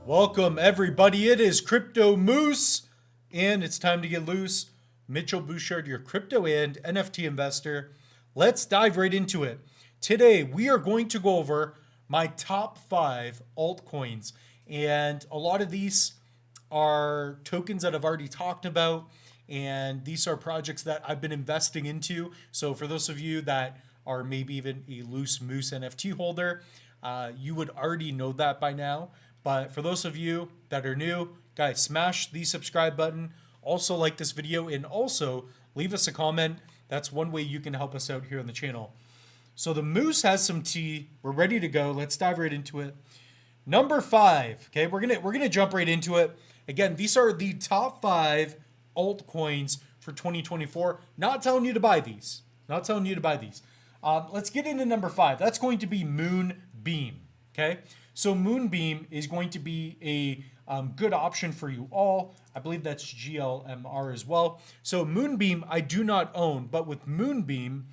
Welcome everybody, it is Crypto Moose, and it's time to get loose. Mitchell Bouchard, your crypto and NFT investor. Let's dive right into it. Today, we are going to go over my top 5 altcoins, and a lot of these are tokens that I've already talked about, and these are projects that I've been investing into. So for those of you that are maybe even a loose Moose NFT holder, you would already know that by now. But for those of you that are new, guys, smash the subscribe button. Also like this video and also leave us a comment. That's one way you can help us out here on the channel. So the Moose has some tea. We're ready to go. Let's dive right into it. Number 5. Okay, we're gonna jump right into it. Again, these are the top 5 altcoins for 2024. Not telling you to buy these. Not telling you to buy these. Let's get into number 5. That's going to be Moonbeam. Okay, so Moonbeam is going to be a good option for you all. I believe that's Glmr as well. So Moonbeam I do not own, but with Moonbeam,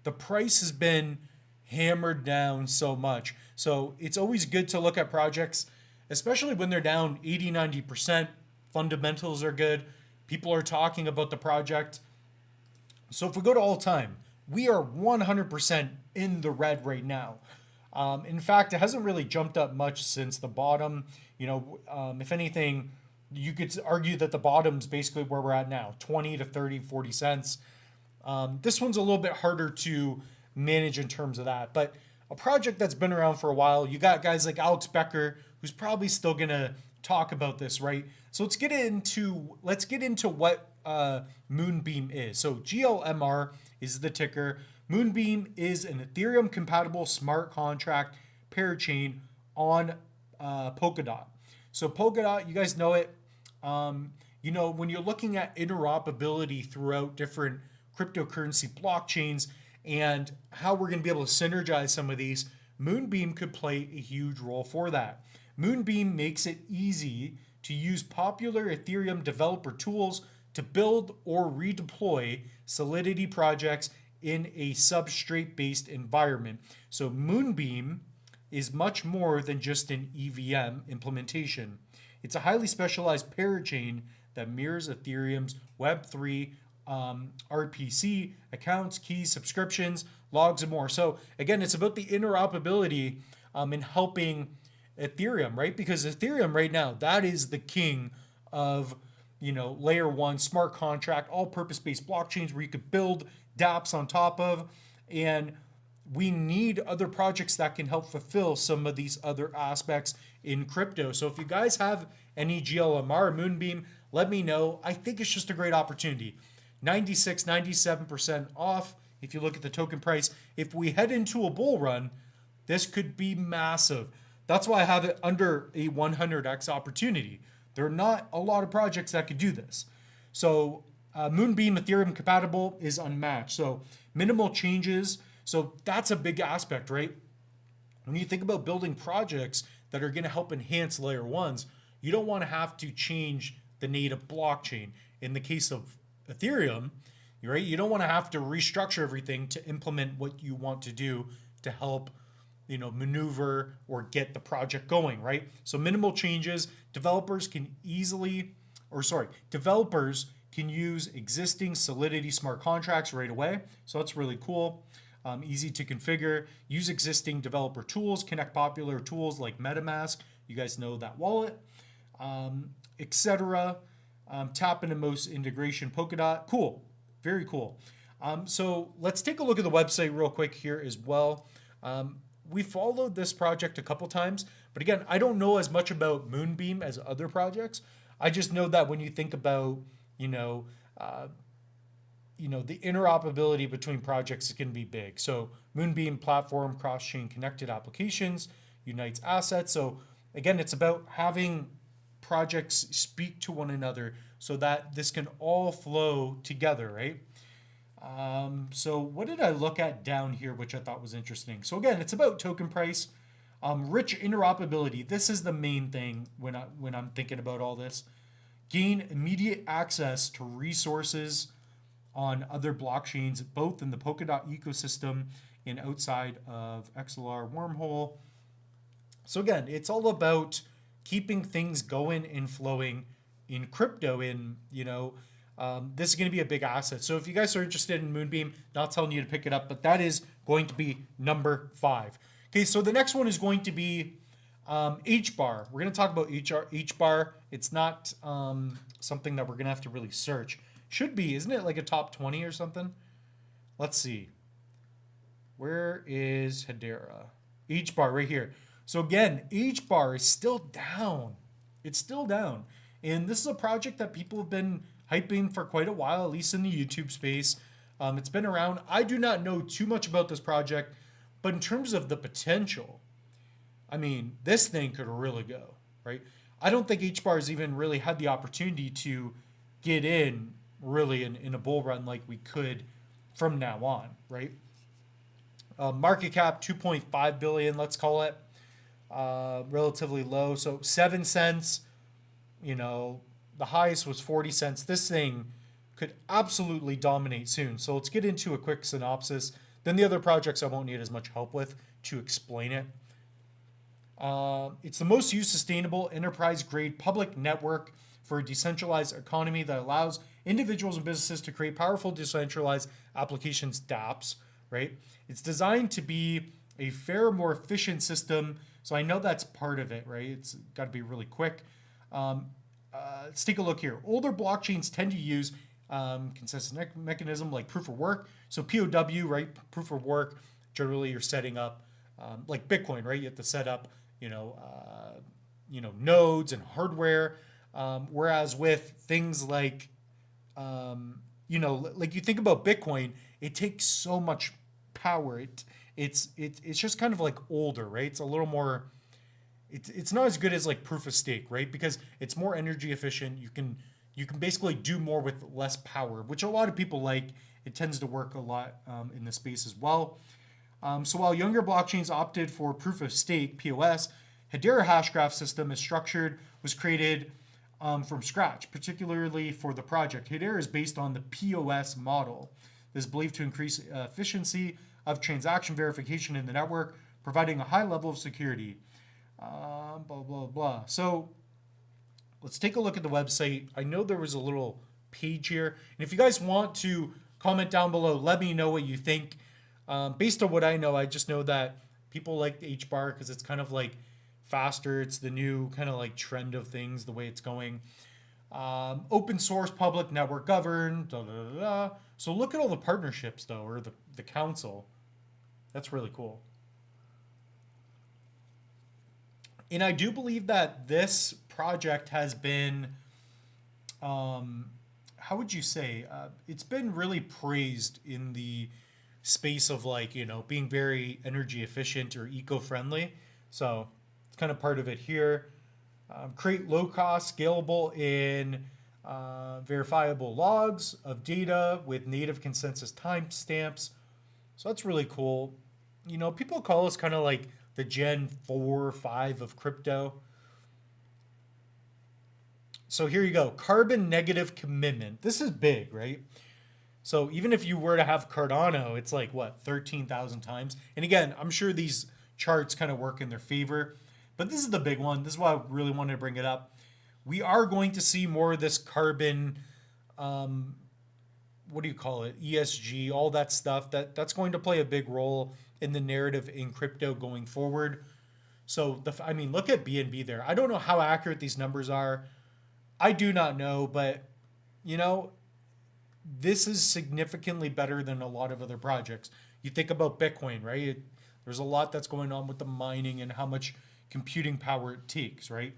the price has been hammered down so much. So it's always good to look at projects, especially when they're down 80, 90%. Fundamentals are good. People are talking about the project. So if we go to all time, we are 100% in the red right now. In fact, it hasn't really jumped up much since the bottom. If anything, you could argue that the bottom's basically where we're at now, 20 to 30, 40 cents. This one's a little bit harder to manage in terms of that. But a project that's been around for a while, you got guys like Alex Becker, who's probably still going to talk about this, right? So let's get into what Moonbeam is. So GLMR is the ticker. Moonbeam is an Ethereum compatible smart contract parachain on Polkadot. So Polkadot, you guys know it. When you're looking at interoperability throughout different cryptocurrency blockchains and how we're going to be able to synergize some of these, Moonbeam could play a huge role for that. Moonbeam makes it easy to use popular Ethereum developer tools to build or redeploy Solidity projects in a substrate-based environment. So Moonbeam is much more than just an EVM implementation. It's a highly specialized parachain that mirrors Ethereum's Web3 RPC, accounts, keys, subscriptions, logs, and more. So again, it's about the interoperability in helping Ethereum, right? Because Ethereum right now, that is the king of layer 1 smart contract, all purpose-based blockchains where you could build dApps on top of, and we need other projects that can help fulfill some of these other aspects in crypto. So if you guys have any GLMR Moonbeam, let me know. I think it's just a great opportunity. 96, 97% off if you look at the token price. If we head into a bull run, this could be massive. That's why I have it under a 100x opportunity. There are not a lot of projects that could do this. So Moonbeam Ethereum compatible is unmatched. So minimal changes. So that's a big aspect, right? When you think about building projects that are going to help enhance layer 1s, you don't want to have to change the native blockchain. In the case of Ethereum, right, you don't want to have to restructure everything to implement what you want to do to help maneuver or get the project going, right? So minimal changes. Developers can use existing Solidity smart contracts right away. So that's really cool. Easy to configure. Use existing developer tools. Connect popular tools like MetaMask. You guys know that wallet, etc. Tap into most integration Polkadot. Cool. Very cool. So let's take a look at the website real quick here as well. We followed this project a couple times, but again, I don't know as much about Moonbeam as other projects. I just know that when you think about, the interoperability between projects is going to be big. So Moonbeam platform, cross-chain connected applications, unites assets. So again, it's about having projects speak to one another so that this can all flow together, right? So what did I look at down here, which I thought was interesting? So again, it's about token price, rich interoperability. This is the main thing when I'm thinking about all this. Gain immediate access to resources on other blockchains, both in the Polkadot ecosystem and outside of XLR wormhole. So again, it's all about keeping things going and flowing in crypto. This is going to be a big asset. So if you guys are interested in Moonbeam, not telling you to pick it up, but that is going to be number 5. Okay, so the next one is going to be Hbar. We're going to talk about Hbar. It's not something that we're going to have to really search. Should be, isn't it like a top 20 or something? Let's see. Where is Hedera? Hbar right here. So again, Hbar is still down. It's still down. And this is a project that people have been hyping for quite a while, at least in the YouTube space. It's been around. I do not know too much about this project, but in terms of the potential, I mean, this thing could really go, right? I don't think Hbar has even really had the opportunity to get in really in a bull run like we could from now on, right? Market cap 2.5 billion, let's call it. Relatively low, so 7 cents. The highest was 40 cents. This thing could absolutely dominate soon. So let's get into a quick synopsis. Then the other projects I won't need as much help with to explain it. It's the most used sustainable enterprise-grade public network for a decentralized economy that allows individuals and businesses to create powerful decentralized applications, dApps, right? It's designed to be a fairer, more efficient system. So I know that's part of it, right? It's got to be really quick. Let's take a look here. Older blockchains tend to use consensus mechanism like proof of work. So POW, right? Proof of work. Generally, you're setting up like Bitcoin, right? You have to set up, nodes and hardware. Whereas with things like, like you think about Bitcoin, it takes so much power. It's just kind of like older, right? It's a little more. It's not as good as like proof of stake, right? Because it's more energy efficient. You can basically do more with less power, which a lot of people like. It tends to work a lot in the space as well. So while younger blockchains opted for proof of stake (POS), Hedera hashgraph system was created from scratch, particularly for the project. Hedera is based on the POS model. This is believed to increase efficiency of transaction verification in the network, providing a high level of security. Blah, blah, blah. So let's take a look at the website. I know there was a little page here. And if you guys want to comment down below, let me know what you think. Based on what I know, I just know that people like the Hbar because it's kind of like faster. It's the new kind of like trend of things, the way it's going. Open source, public, network governed, da, da, da, da. So look at all the partnerships though, or the council. That's really cool. And I do believe that this project has been, how would you say, it's been really praised in the space of like, being very energy efficient or eco-friendly. So it's kind of part of it here. Create low-cost, scalable, and verifiable logs of data with native consensus timestamps. So that's really cool. People call us kind of like the Gen 4 or 5 of crypto. So here you go. Carbon negative commitment. This is big, right? So even if you were to have Cardano, it's like, what, 13,000 times? And again, I'm sure these charts kind of work in their favor. But this is the big one. This is why I really wanted to bring it up. We are going to see more of this carbon, what do you call it? ESG, all that stuff. That's going to play a big role in the narrative in crypto going forward. So, look at BNB there. I don't know how accurate these numbers are. I do not know, but, this is significantly better than a lot of other projects. You think about Bitcoin, right? There's a lot that's going on with the mining and how much computing power it takes, right?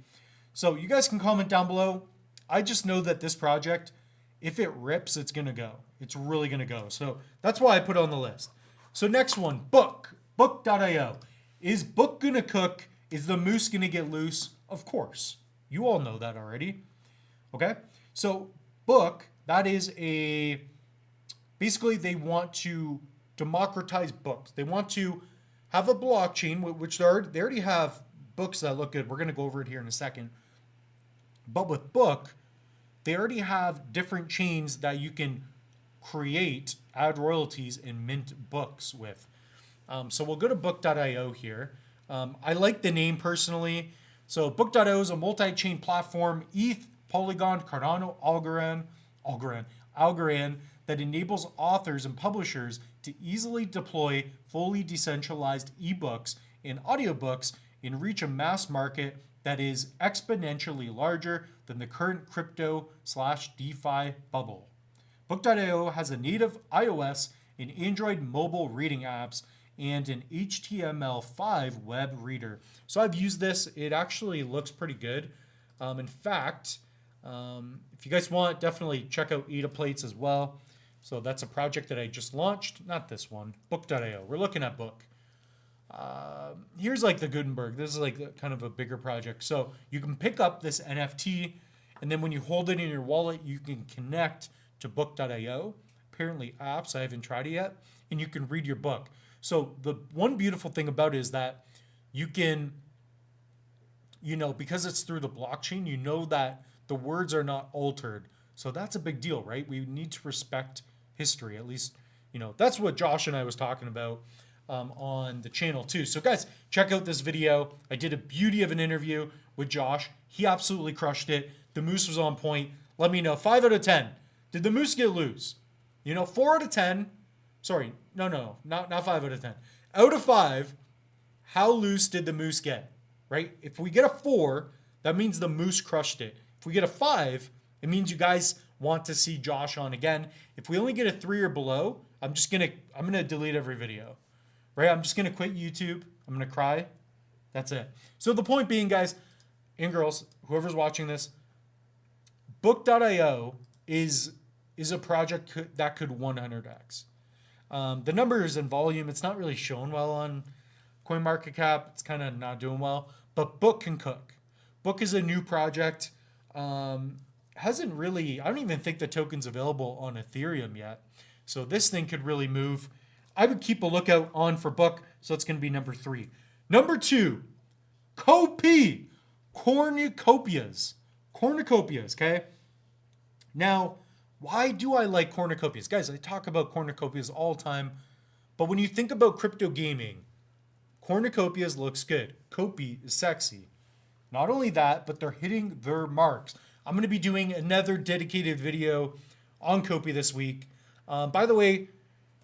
So you guys can comment down below. I just know that this project, if it rips, it's going to go. It's really going to go. So that's why I put it on the list. So next one, book.io. Is Book going to cook? Is the moose going to get loose? Of course. You all know that already. Okay? So Book, that is basically they want to democratize books. They want to have a blockchain, which they already have books that look good. We're going to go over it here in a second. But with Book, they already have different chains that you can create, add royalties, and mint books with. So we'll go to book.io here. I like the name personally. So Book.io is a multi-chain platform, ETH, Polygon, Cardano, Algorand that enables authors and publishers to easily deploy fully decentralized ebooks and audiobooks and reach a mass market that is exponentially larger than the current crypto/DeFi bubble. Book.io has a native iOS and Android mobile reading apps and an HTML5 web reader. So I've used this. It actually looks pretty good. In fact, if you guys want, definitely check out Ada Plates as well. So that's a project that I just launched. Not this one, Book.io. We're looking at Book. Here's like the Gutenberg. This is like kind of a bigger project. So you can pick up this NFT, and then when you hold it in your wallet, you can connect to Book.io. Apparently apps, I haven't tried it yet, and you can read your book. So the one beautiful thing about it is that you can, because it's through the blockchain, you know that the words are not altered. So that's a big deal, right? We need to respect history. At least, that's what Josh and I was talking about on the channel too. So guys, check out this video. I did a beauty of an interview with Josh. He absolutely crushed it. The moose was on point. Let me know. 5 out of 10. Did the moose get loose? 4 out of 10. Sorry, no, not 5 out of 10. Out of 5, how loose did the moose get? Right? If we get a 4, that means the moose crushed it. If we get a 5, it means you guys want to see Josh on again. If we only get a 3 or below, I'm gonna delete every video. Right? I'm just gonna quit YouTube. I'm gonna cry. That's it. So the point being, guys and girls, whoever's watching this, Book.io is a project that could 100x. The numbers and volume, it's not really shown well on CoinMarketCap. It's kind of not doing well, but Book can cook. Book is a new project. Hasn't really, I don't even think the token's available on Ethereum yet. So this thing could really move. I would keep a lookout on for Book. So it's going to be number 3. Number 2, Copi, Cornucopias, okay? Now, why do I like Cornucopias? Guys, I talk about Cornucopias all the time, but when you think about crypto gaming, Cornucopias looks good. Copi is sexy. Not only that, but they're hitting their marks. I'm going to be doing another dedicated video on Copi this week. By the way,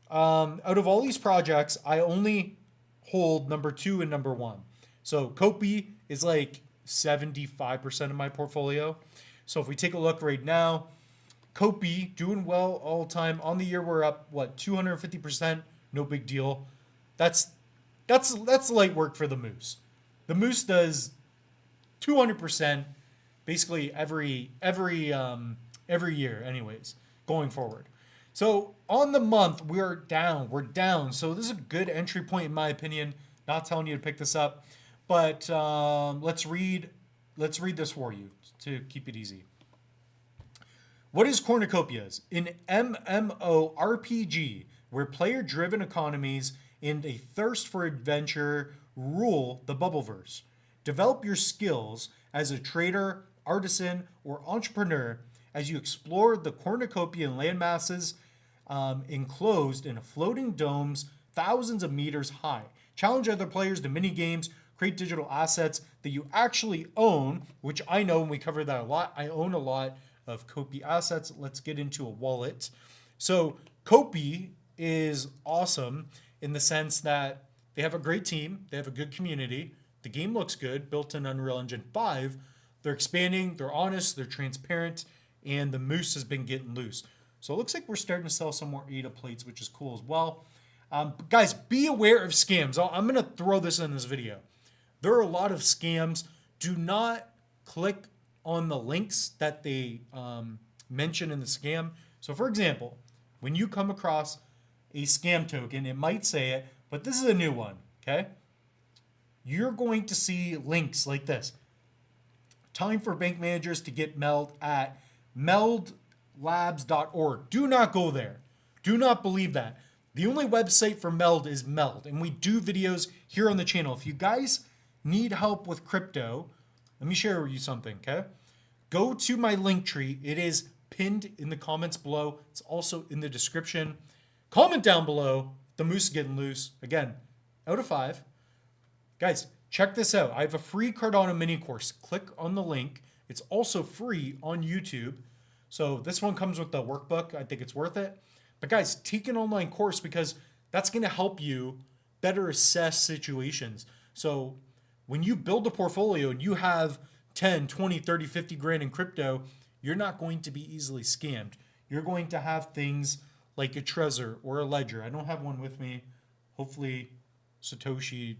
out of all these projects, I only hold number 2 and number 1. So Copi is like 75% of my portfolio. So if we take a look right now, Copi doing well all the time. On the year, we're up 250%. No big deal. That's light work for the moose. The moose does 200% basically every year, anyways, going forward. So on the month, we're down. So this is a good entry point in my opinion. Not telling you to pick this up, but let's read this for you to keep it easy. What is Cornucopias? An MMORPG where player-driven economies and a thirst for adventure rule the Bubbleverse. Develop your skills as a trader, artisan, or entrepreneur as you explore the cornucopian landmasses enclosed in floating domes thousands of meters high. Challenge other players to mini-games, create digital assets that you actually own, which I know, and we covered that a lot. I own a lot of Copi assets. Let's get into a wallet. So Copi is awesome in the sense that they have a great team. They have a good community. The game looks good, built in Unreal Engine 5. They're expanding, they're honest, they're transparent, and the moose has been getting loose. So it looks like we're starting to sell some more Ada plates, which is cool as well. Guys, be aware of scams. I'm going to throw this in this video. There are a lot of scams. Do not click on the links that they mention in the scam. So for example, when you come across a scam token, it might say it, but this is a new one, okay? You're going to see links like this. Time for bank managers to get Meld at meldlabs.org. Do not go there. Do not believe that. The only website for Meld is Meld, and we do videos here on the channel. If you guys need help with crypto, let me share with you something, okay? Go to my link tree. It is pinned in the comments below. It's also in the description. Comment down below. The moose is getting loose. Again, out of 5. Guys, check this out. I have a free Cardano mini course. Click on the link. It's also free on YouTube. So this one comes with the workbook. I think it's worth it. But guys, take an online course because that's going to help you better assess situations. So when you build a portfolio and you have 10, 20, 30, 50 grand in crypto, you're not going to be easily scammed. You're going to have things like a Trezor or a Ledger. I don't have one with me. Hopefully Satoshi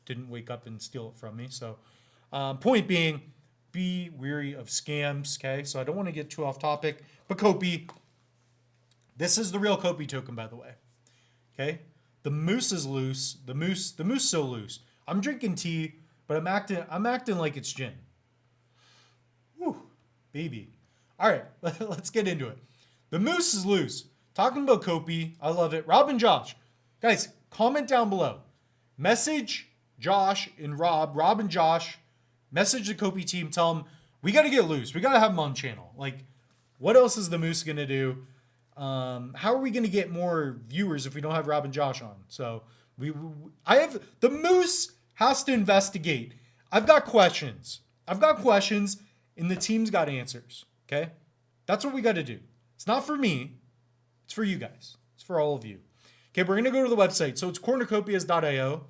didn't wake up and steal it from me. So point being, be wary of scams, okay? So I don't want to get too off topic, but Copi, this is the real Copi token, by the way, okay? The moose is loose. The moose so loose. I'm drinking tea, but I'm acting like it's gin. Whew, baby. All right, let's get into it. The moose is loose. Talking about Copi, I love it. Rob and Josh, guys, comment down below. Message Josh and Rob and Josh, message the Copi team, tell them we got to get loose. We got to have them on channel. Like, what else is the moose going to do? How are we going to get more viewers if we don't have Rob and Josh on? So the moose has to investigate. I've got questions. And the team's got answers. Okay. That's what we got to do. It's not for me. It's for you guys. It's for all of you. Okay. We're going to go to the website. So it's cornucopias.io.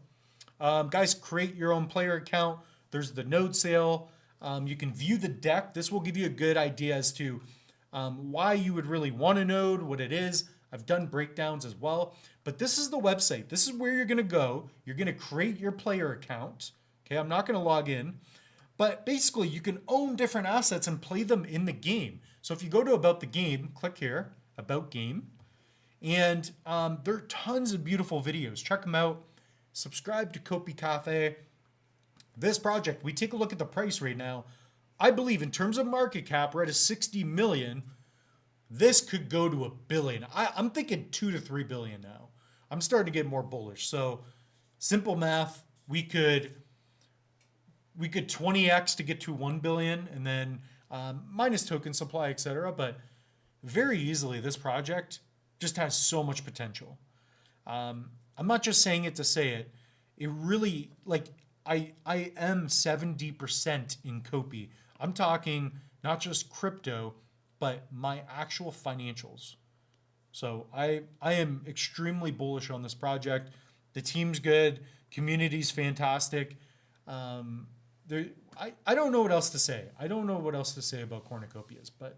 Guys, create your own player account. There's the node sale. You can view the deck. This will give you a good idea as to why you would really want a node, what it is. I've done breakdowns as well. But this is the website. This is where you're going to go. You're going to create your player account. Okay, I'm not going to log in. But basically, you can own different assets and play them in the game. So if you go to About the Game, click here, About Game. And there are tons of beautiful videos. Check them out. Subscribe to Copi Cafe. This project, we take a look at the price right now. I believe in terms of market cap, we're at a 60 million. This could go to $1 billion. I'm thinking 2 to 3 billion now. I'm starting to get more bullish. So simple math, we could 20x to get to 1 billion and then minus token supply, etc. But very easily, this project just has so much potential. I'm not just saying it to say it. It really, like, I am 70% in Copi. I'm talking not just crypto, but my actual financials. So I am extremely bullish on this project. The team's good. Community's fantastic. I don't know what else to say. I don't know what else to say about Cornucopias, but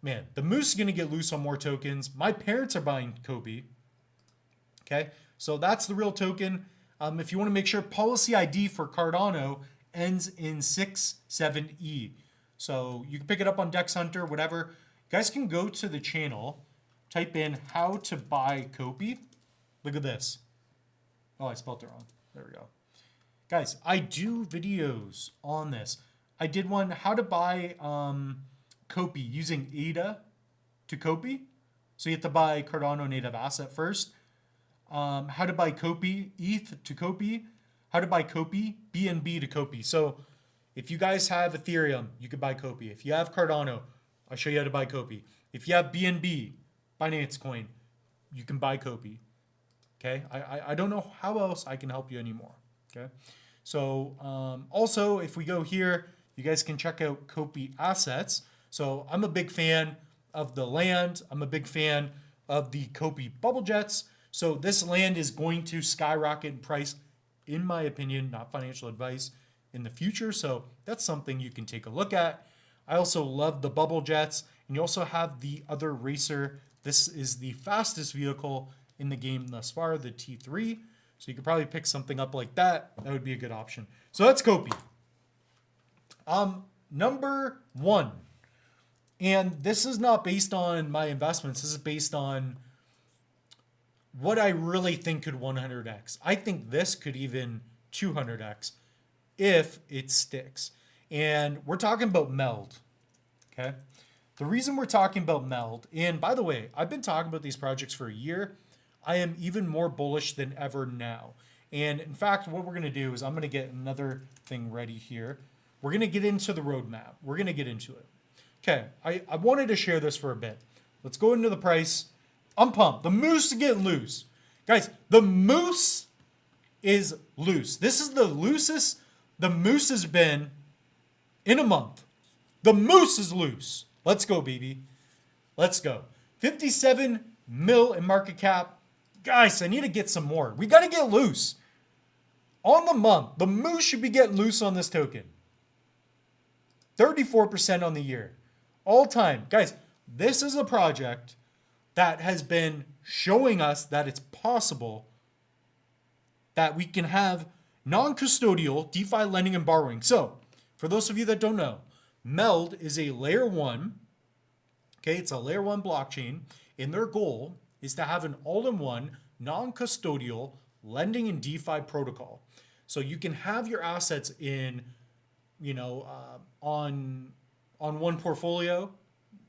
man, the moose is going to get loose on more tokens. My parents are buying Copi. Okay, so that's the real token. If you want to make sure, policy ID for Cardano ends in 67E. So you can pick it up on Dex Hunter, whatever. You guys can go to the channel, type in how to buy Copi. Look at this. Oh, I spelled it wrong. There we go. Guys, I do videos on this. I did one, how to buy Copi using ADA to Copi. So you have to buy Cardano native asset first. How to buy Copi, ETH to Copi. How to buy Copi, BNB to Copi. So if you guys have Ethereum, you can buy Copi. If you have Cardano, I'll show you how to buy Copi. If you have BNB, Binance Coin, you can buy Copi. Okay, I don't know how else I can help you anymore. Okay, so also if we go here, you guys can check out Copi assets. So I'm a big fan of the land. I'm a big fan of the Copi bubble jets. So this land is going to skyrocket in price, in my opinion, not financial advice, in the future. So that's something you can take a look at. I also love the bubble jets, and you also have the other racer. This is the fastest vehicle in the game thus far, the T3. So you could probably pick something up like that. That would be a good option. So that's Copi. Number one, and this is not based on my investments. This is based on what I really think could 100x. I think this could even 200x if it sticks. And we're talking about Meld, okay? The reason we're talking about Meld, and by the way, I've been talking about these projects for a year. I am even more bullish than ever now. And in fact, what we're going to do is I'm going to get another thing ready here. We're going to get into the roadmap. We're going to get into it. Okay, I wanted to share this for a bit. Let's go into the price. I'm pumped. The moose is getting loose. Guys, the moose is loose. This is the loosest the moose has been in a month. The moose is loose. Let's go, baby. Let's go. 57 mil in market cap. Guys, I need to get some more. We got to get loose. On the month, the moose should be getting loose on this token. 34% on the year. All time. Guys, this is a project that has been showing us that it's possible that we can have non-custodial DeFi lending and borrowing. So, for those of you that don't know, Meld is a layer 1. Okay, it's a layer 1 blockchain, and their goal is to have an all-in-one non-custodial lending and DeFi protocol. So you can have your assets in, on one portfolio,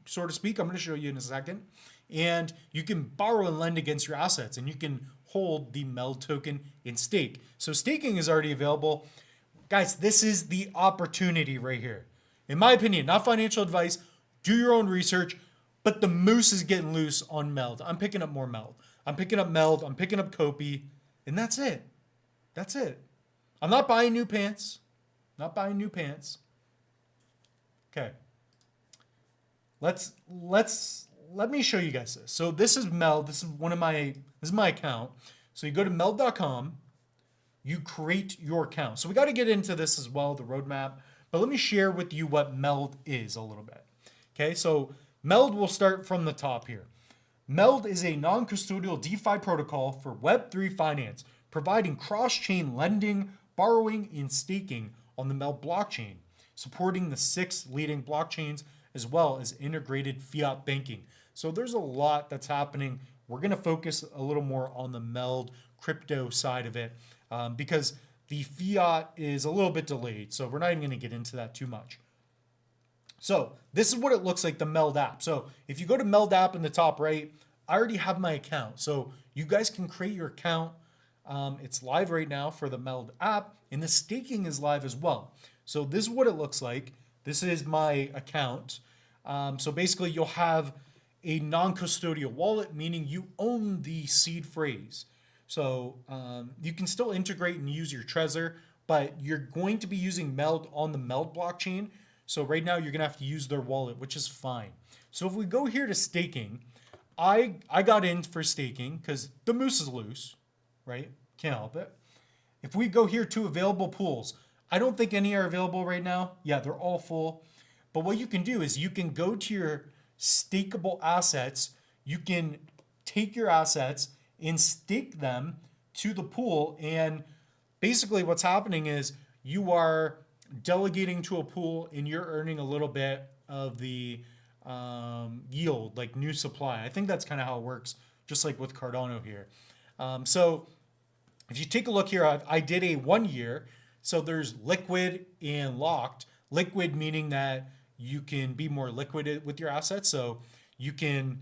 so to speak. I'm going to show you in a second. And you can borrow and lend against your assets, and you can hold the Meld token in stake. So staking is already available. Guys, this is the opportunity right here. In my opinion, not financial advice, do your own research, but the moose is getting loose on Meld. I'm picking up more Meld. I'm picking up Meld, I'm picking up Copi, and that's it. That's it. I'm not buying new pants. Not buying new pants. Okay. Let me show you guys this. So this is Meld. This is my account. So you go to meld.com, you create your account. So we got to get into this as well, the roadmap. But let me share with you what Meld is a little bit. Okay, so Meld will start from the top here. Meld is a non-custodial DeFi protocol for Web3 finance, providing cross-chain lending, borrowing, and staking on the Meld blockchain, supporting the 6 leading blockchains as well as integrated fiat banking. So there's a lot that's happening. We're going to focus a little more on the Meld crypto side of it because the fiat is a little bit delayed. So we're not even going to get into that too much. So this is what it looks like, the Meld app. So if you go to Meld app in the top right, I already have my account. So you guys can create your account. It's live right now for the Meld app, and the staking is live as well. So this is what it looks like. This is my account. So basically you'll have a non-custodial wallet, meaning you own the seed phrase. So you can still integrate and use your Trezor, but you're going to be using Meld on the Meld blockchain. So right now you're gonna have to use their wallet, which is fine. So if we go here to staking, I got in for staking because the moose is loose, right? Can't help it. If we go here to available pools, I don't think any are available right now. Yeah, they're all full. But what you can do is you can go to your stakeable assets. You can take your assets and stake them to the pool. And basically what's happening is you are delegating to a pool and you're earning a little bit of the yield, like new supply. I think that's kind of how it works, just like with Cardano here. So if you take a look here, I did a 1 year. So there's liquid and locked. Liquid meaning that you can be more liquid with your assets. So you can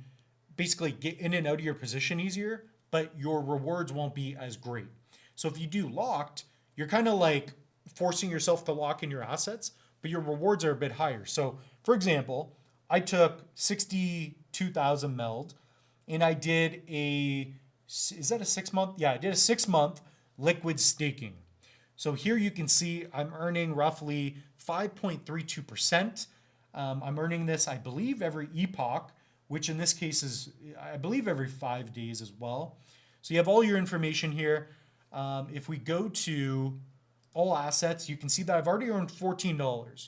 basically get in and out of your position easier, but your rewards won't be as great. So if you do locked, you're kind of like forcing yourself to lock in your assets, but your rewards are a bit higher. So for example, I took 62,000 Meld and I did is that a 6 month? Yeah, I did a 6 month liquid staking. So here you can see I'm earning roughly 5.32%. I'm earning this, I believe, every epoch, which in this case is, I believe, every 5 days as well. So you have all your information here. If we go to all assets, you can see that I've already earned $14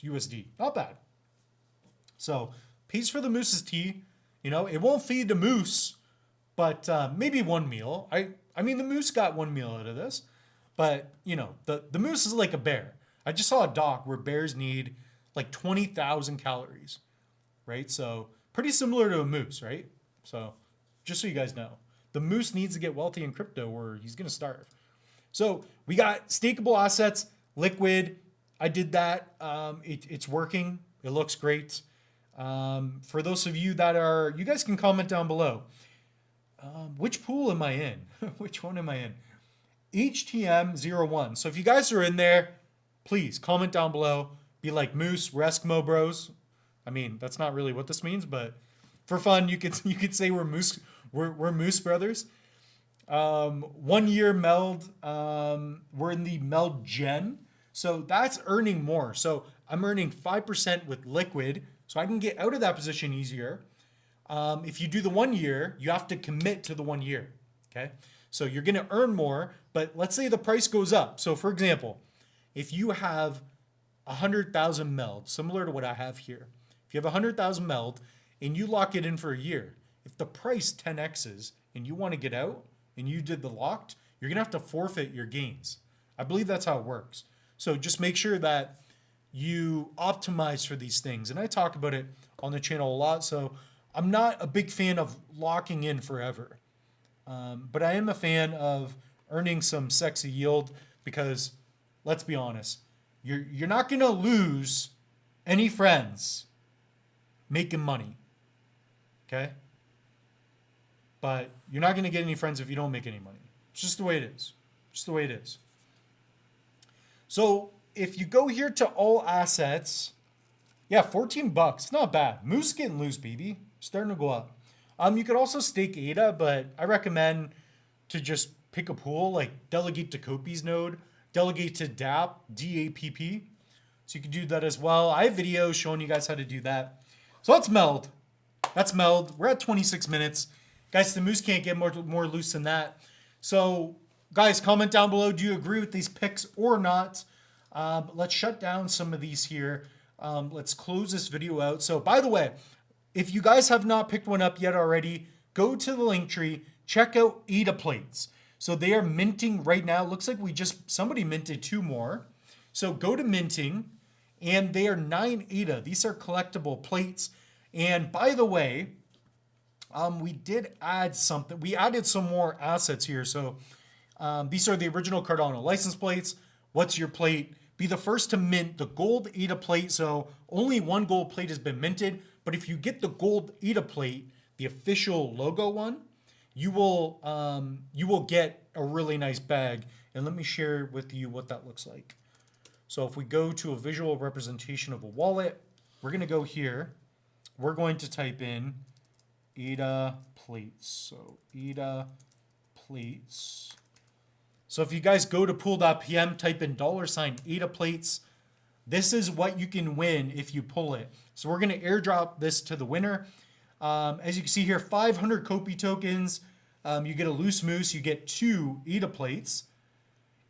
USD. Not bad. So pays for the moose's tea. You know, it won't feed the moose, but maybe one meal. I mean, the moose got one meal out of this, but you know, the moose is like a bear. I just saw a doc where bears need like 20,000 calories, right? So pretty similar to a moose, right? So just so you guys know, the moose needs to get wealthy in crypto or he's going to starve. So we got stakeable assets, liquid. I did that. It's working. It looks great. For those of you that are, you guys can comment down below. Which pool am I in? Which one am I in? HTM01. So if you guys are in there, please comment down below. Be like, Moose, we're Eskimo bros. I mean, that's not really what this means, but for fun, you could say we're Moose brothers. 1 year Meld, we're in the Meld Gen. So that's earning more. So I'm earning 5% with liquid. So I can get out of that position easier. If you do the 1 year, you have to commit to the 1 year. Okay. So you're going to earn more, but let's say the price goes up. So for example, if you have 100,000 Meld, similar to what I have here, if you have 100,000 Meld and you lock it in for a year, if the price 10x's and you want to get out and you did the locked, you're going to have to forfeit your gains. I believe that's how it works. So just make sure that you optimize for these things. And I talk about it on the channel a lot. So I'm not a big fan of locking in forever. But I am a fan of earning some sexy yield because let's be honest, you're not going to lose any friends making money. Okay? But you're not going to get any friends if you don't make any money. It's just the way it is. Just the way it is. So if you go here to all assets, yeah, $14. Not bad. Moose getting loose, baby. Starting to go up. You could also stake ADA, but I recommend to just pick a pool, like delegate to Copi's node, delegate to DApp, DAPP. So you can do that as well. I have videos showing you guys how to do that. So that's Meld. That's Meld. We're at 26 minutes. Guys, the Moose can't get more loose than that. So guys, comment down below. Do you agree with these picks or not? Let's shut down some of these here. Let's close this video out. So by the way, if you guys have not picked one up yet already, go to the link tree, check out ADA plates. So they are minting right now. Looks like somebody minted 2 more. So go to minting and they are 9 ADA. These are collectible plates. And by the way, we did add something. We added some more assets here. So these are the original Cardano license plates. What's your plate? Be the first to mint the gold ADA plate. So only 1 gold plate has been minted. But if you get the gold ADA plate, the official logo one, you will get a really nice bag. And let me share with you what that looks like. So if we go to a visual representation of a wallet, we're going to go here. We're going to type in ADA plates. So ADA plates. So if you guys go to pool.pm, type in $ADA plates. This is what you can win if you pull it. So we're going to airdrop this to the winner. As you can see here, 500 Copi tokens. You get a loose moose. You get 2 ADA plates.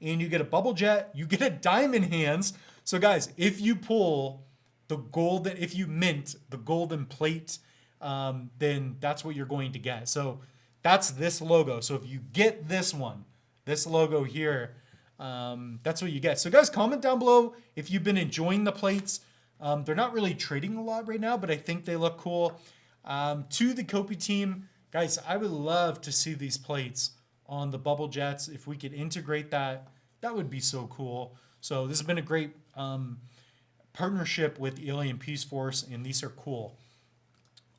And you get a bubble jet. You get a diamond hands. So guys, if you pull the golden, if you mint the golden plate, then that's what you're going to get. So that's this logo. So if you get this one, this logo here, that's what you get. So guys, comment down below if you've been enjoying the plates. They're not really trading a lot right now, but I think they look cool. To the Copi team, guys, I would love to see these plates on the bubble jets. If we could integrate that, that would be so cool. So this has been a great partnership with Alien Peace Force, and these are cool.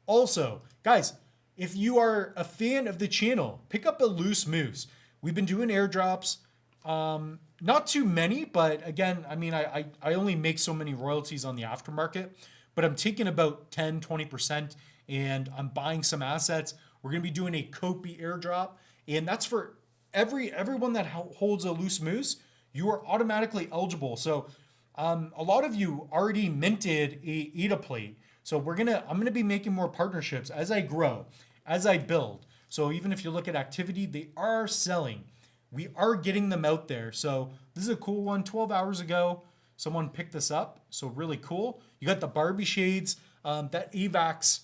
Also, guys, if you are a fan of the channel, pick up a loose moose. We've been doing airdrops. Not too many, but again, I mean, I only make so many royalties on the aftermarket, but I'm taking about 10, 20%, and I'm buying some assets. We're going to be doing a Copi airdrop, and that's for everyone that holds a loose moose. You are automatically eligible. So a lot of you already minted a ADA plate. So I'm gonna be making more partnerships as I grow, as I build. So even if you look at activity, they are selling. We are getting them out there. So this is a cool one. 12 hours ago, someone picked this up. So really cool. You got the Barbie shades. That AVAX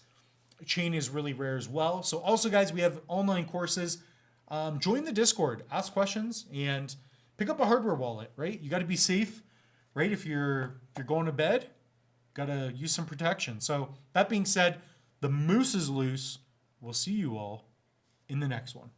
chain is really rare as well. So also, guys, we have online courses. Join the Discord, ask questions, and pick up a hardware wallet, right? You got to be safe, right? If you're going to bed, got to use some protection. So that being said, the moose is loose. We'll see you all in the next one.